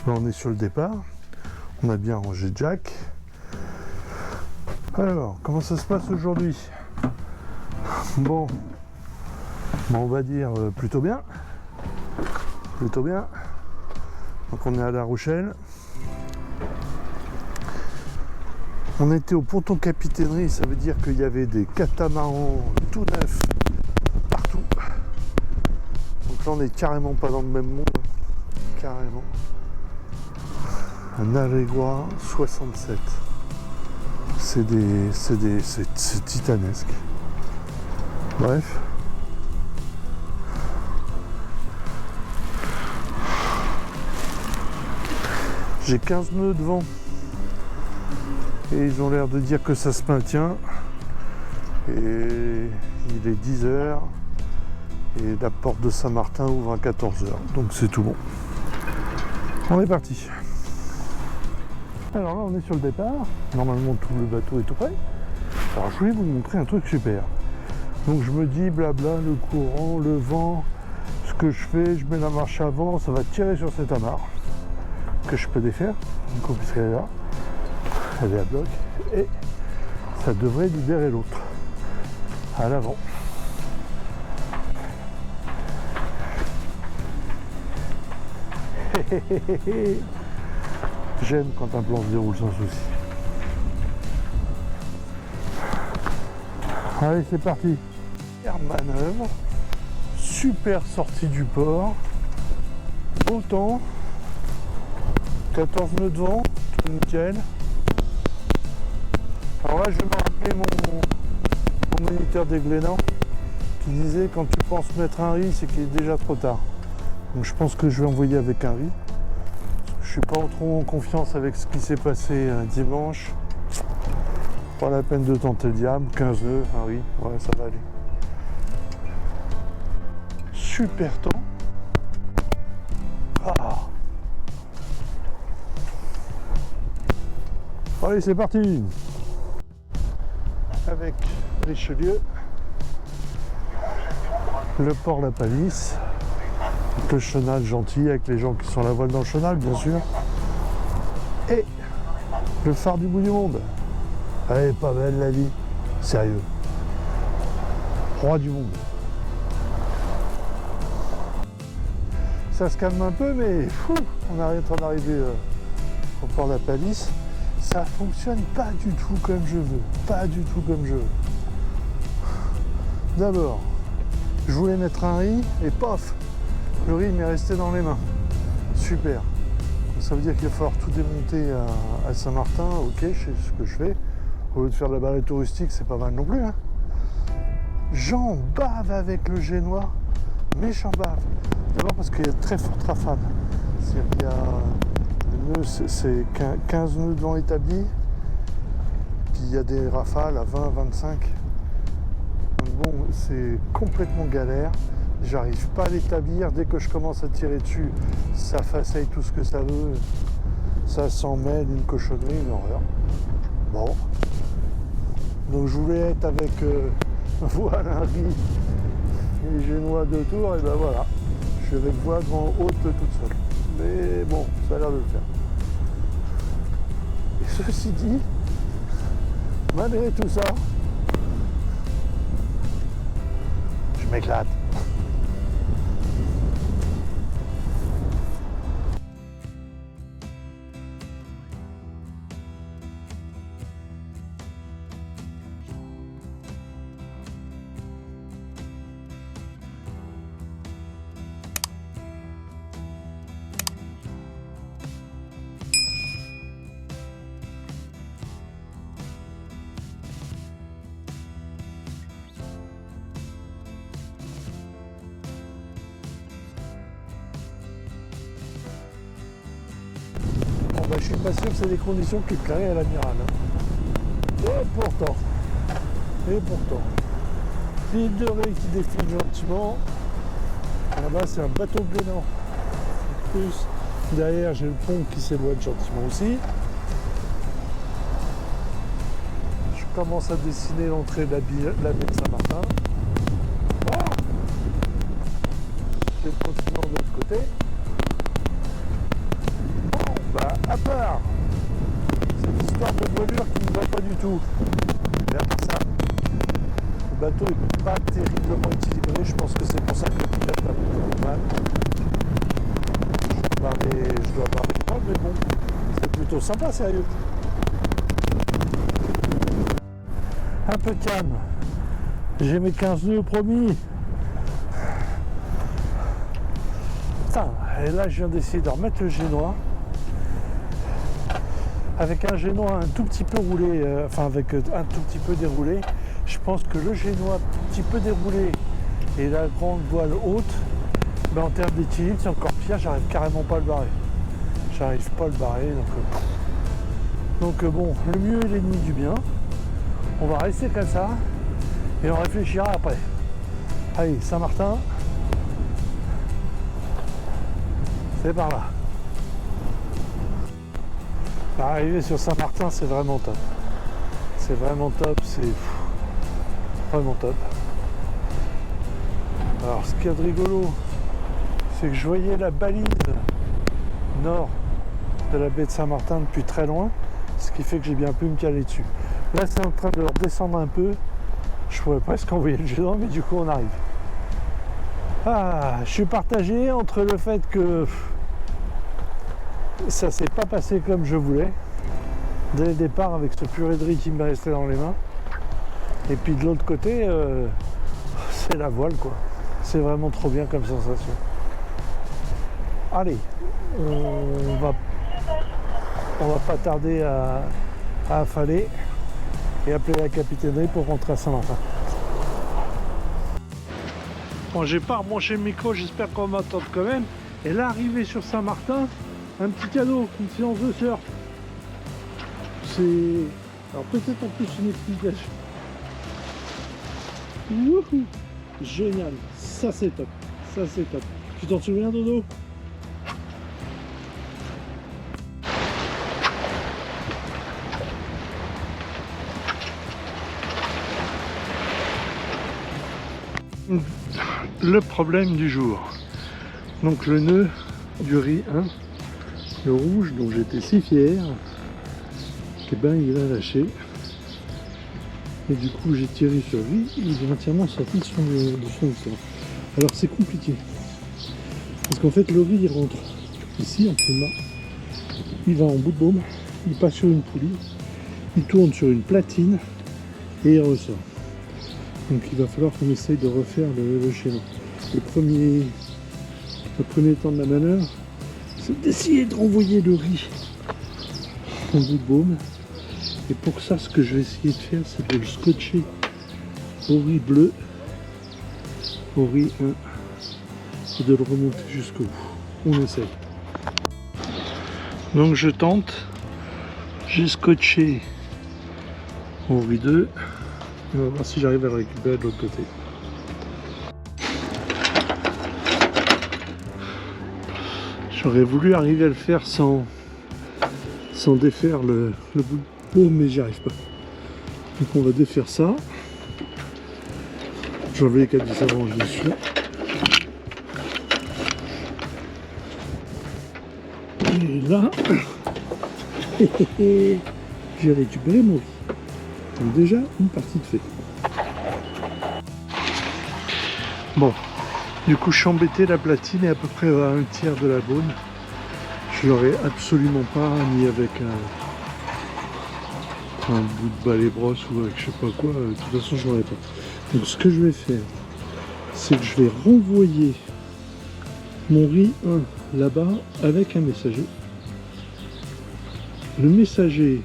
Là on est sur le départ, on a bien rangé Jack. Alors, comment ça se passe aujourd'hui? Bon, on va dire plutôt bien. Plutôt bien. Donc on est à La Rochelle. On était au ponton capitainerie, ça veut dire qu'il y avait des catamarans tout neufs partout. Donc là on est carrément pas dans le même monde. Carrément. Un Allegro 67. C'est titanesque. Bref. J'ai 15 nœuds de vent. Et ils ont l'air de dire que ça se maintient. Et il est 10h. Et la porte de Saint-Martin ouvre à 14h. Donc c'est tout bon. On est parti. Alors là on est sur le départ. Normalement tout le bateau est tout prêt. Alors je voulais vous montrer un truc super. Donc je me dis blabla, le courant, le vent, ce que je fais, je mets la marche avant, ça va tirer sur cette amarre que je peux défaire, donc puisqu'elle est là, elle est à bloc, et ça devrait libérer l'autre à l'avant. J'aime quand un plan se déroule sans souci. Allez, c'est parti. Super manœuvre, super sortie du port, beau temps, 14 nœuds de vent, tout nickel. Alors là, je vais me rappeler mon moniteur des Glénans qui disait quand tu penses mettre un riz, c'est qu'il est déjà trop tard. Donc je pense que je vais envoyer avec un riz. Je suis pas trop en confiance avec ce qui s'est passé dimanche. Pas la peine de tenter le diable, 15 nœuds, un riz, ouais ça va aller. Super temps. Ah. Allez, c'est parti. Avec Richelieu, le port La Palisse, le chenal gentil avec les gens qui sont à la voile dans le chenal, bien sûr, et le phare du bout du monde. Elle est pas belle la vie, sérieux. Roi du monde. Ça se calme un peu, mais fou, on est en train d'arriver au port La Palisse. Ça fonctionne pas du tout comme je veux. Pas du tout comme je veux. D'abord, je voulais mettre un riz et pof, le riz m'est resté dans les mains. Super. Ça veut dire qu'il va falloir tout démonter à Saint-Martin. Ok, je sais ce que je fais. Au lieu de faire de la balade touristique, c'est pas mal non plus. Hein. J'en bave avec le génois. Méchant bave. D'abord parce qu'il y a de très fortes rafales. C'est-à-dire qu'il y a... C'est 15 nœuds de vent établis, puis il y a des rafales à 20, 25. Donc bon, c'est complètement galère. J'arrive pas à l'établir. Dès que je commence à tirer dessus, ça façaille tout ce que ça veut. Ça s'en mêle, une cochonnerie, une horreur. Bon. Donc je voulais être avec voile, un riz et génois de tour, et ben voilà. Je suis avec voile grand haute toute seule. Mais bon, ça a l'air de le faire. Et ceci dit, malgré tout ça, je m'éclate. Bah, je suis pas sûr que c'est des conditions qui plairaient à l'amiral. Hein. Et pourtant, l'île de Ré qui défile gentiment. Là-bas, c'est un bateau Glénan. En plus, derrière, j'ai le pont qui s'éloigne gentiment aussi. Je commence à dessiner l'entrée de la baie de Saint-Martin. Oh, j'ai le continent de l'autre côté. sensiblement équilibré. Je pense que c'est pour ça que le pilote a beaucoup de mal. Je dois barrer pas, mais bon, c'est plutôt sympa, sérieux. Un peu calme. J'ai mes 15 nœuds promis. Putain, et là je viens d'essayer de remettre le génois. Avec un génois un tout petit peu roulé, enfin avec un tout petit peu déroulé, je pense que le génois un petit peu déroulé et la grande voile haute, ben en termes d'équilibre c'est encore pire, j'arrive carrément pas à le barrer. J'arrive pas à le barrer, donc bon, le mieux est l'ennemi du bien. On va rester comme ça et on réfléchira après. Allez, Saint-Martin, c'est par là. Arriver sur Saint-Martin, c'est vraiment top. C'est vraiment top, c'est vraiment top. Alors, ce qu'il y a de rigolo, c'est que je voyais la balise nord de la baie de Saint-Martin depuis très loin, ce qui fait que j'ai bien pu me caler dessus. Là, c'est en train de redescendre un peu. Je pourrais presque envoyer le géant, mais du coup, on arrive. Ah, je suis partagé entre le fait que ça s'est pas passé comme je voulais dès le départ avec ce purée de riz qui me restait dans les mains, et puis de l'autre côté c'est la voile quoi, c'est vraiment trop bien comme sensation. Allez, on va pas tarder à affaler et appeler la capitainerie pour rentrer à Saint-Martin. Bon, j'ai pas rebranché le micro, j'espère qu'on m'entend quand même. Et là, arrivé sur Saint-Martin, un petit cadeau, une séance de surf. C'est... Alors peut-être en plus une explication. Wouhou, génial, ça c'est top, ça c'est top. Tu t'en souviens, Dodo? Le problème du jour. Donc le nœud du riz 1, le rouge dont j'étais si fier, et ben il a lâché. Et du coup j'ai tiré sur lui, il est entièrement sorti de son histoire. Alors c'est compliqué. Parce qu'en fait le riz il rentre ici en plein mât, il va en bout de baume, il passe sur une poulie, il tourne sur une platine et il ressort. Donc il va falloir qu'on essaye de refaire le schéma. Le premier temps de la manœuvre, c'est d'essayer de renvoyer le riz en bout de baume. Et pour ça, ce que je vais essayer de faire, c'est de le scotcher au riz bleu, au riz 1, et de le remonter jusqu'au bout. On essaye. Donc je tente, j'ai scotché au riz 2, et on va voir si j'arrive à le récupérer de l'autre côté. J'aurais voulu arriver à le faire sans défaire le bout de baume, mais j'y arrive pas. Donc on va défaire ça. J'enlève les câbles du avant, je suis. Et là, j'ai récupéré mon riz. Donc déjà une partie de fait. Bon, du coup je suis embêté, la platine est à peu près à un tiers de la bonne. Je l'aurais absolument pas mis avec un bout de balai brosse ou avec je sais pas quoi, de toute façon je l'aurais pas. Donc ce que je vais faire, c'est que je vais renvoyer mon riz 1 là-bas avec un messager. Le messager,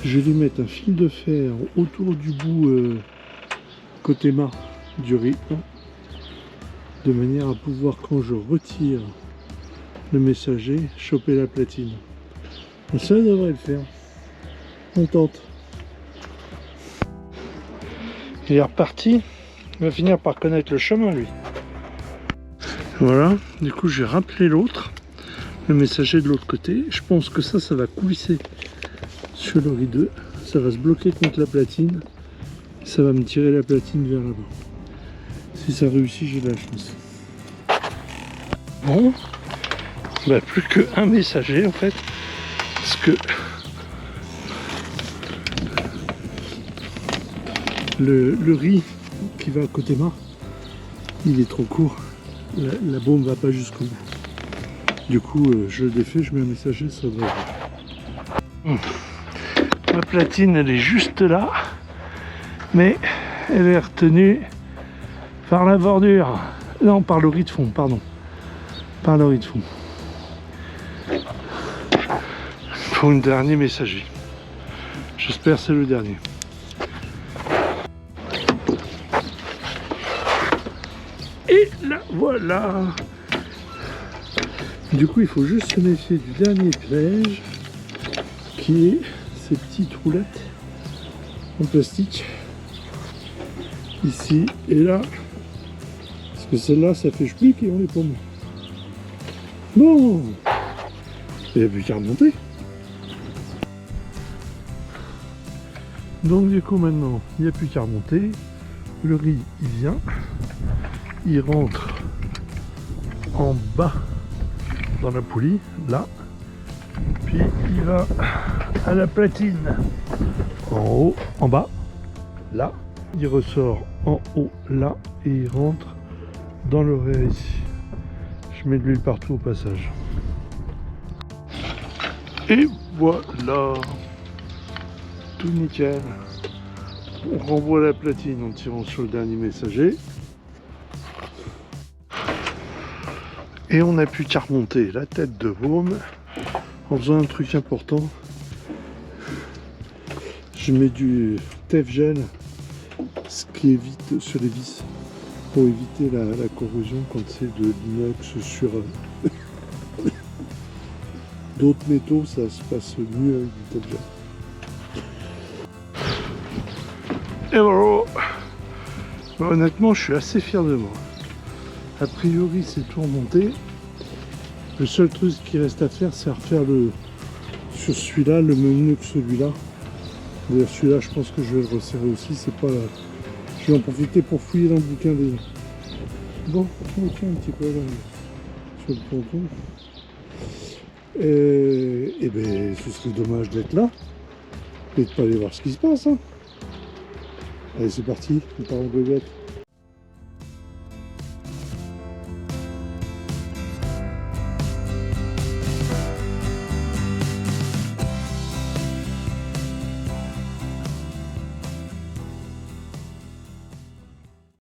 je vais lui mettre un fil de fer autour du bout côté mât du riz 1, de manière à pouvoir, quand je retire le messager, choper la platine. Et ça devrait le faire. On tente. Il est reparti. Il va finir par connaître le chemin, lui. Voilà. Du coup, j'ai rappelé l'autre, le messager de l'autre côté. Je pense que ça va coulisser sur le riz 2. Ça va se bloquer contre la platine. Ça va me tirer la platine vers là-bas. Si ça réussit, j'ai de la chance. Bon. Bah, plus qu'un messager en fait. Parce que le riz qui va à côté mât, il est trop court, la baume va pas jusqu'au bout. Du coup, je le défais, je mets un messager, ça va. Ma platine, elle est juste là, mais elle est retenue par la bordure. Non, par le riz de fond, pardon. Par le riz de fond. Pour un dernier messager. J'espère que c'est le dernier. Et là, voilà. Du coup, il faut juste se méfier du dernier piège, qui est ces petites roulettes en plastique. Ici et là. Parce que celle-là, ça fait chplic et on les paume. Bon. Il n'y a plus qu'à remonter. Donc du coup maintenant, il n'y a plus qu'à remonter. Le riz, il vient. Il rentre en bas dans la poulie, là. Puis il va à la platine. En haut, en bas, là. Il ressort en haut, là. Et il rentre dans le réa ici. Je mets de l'huile partout au passage. Et voilà. Tout nickel. On renvoie la platine en tirant sur le dernier messager. Et on n'a plus qu'à remonter la tête de baume en faisant un truc important. Je mets du Tef Gel, ce qui évite sur les vis, pour éviter la corrosion quand c'est de l'inox sur d'autres métaux, ça se passe mieux avec du Tef Gel. Et voilà. Bon, honnêtement, je suis assez fier de moi. A priori, c'est tout remonté. Le seul truc qui reste à faire, c'est à refaire sur celui-là, le même nœud que celui-là. D'ailleurs, celui-là, je pense que je vais le resserrer aussi. C'est pas. Je vais en profiter pour fouiller dans le bouquin des. Bon, on tient un petit peu là sur le ponton. Et ben, ce serait dommage d'être là et de pas aller voir ce qui se passe. Hein. Allez, c'est parti, on part en bébête.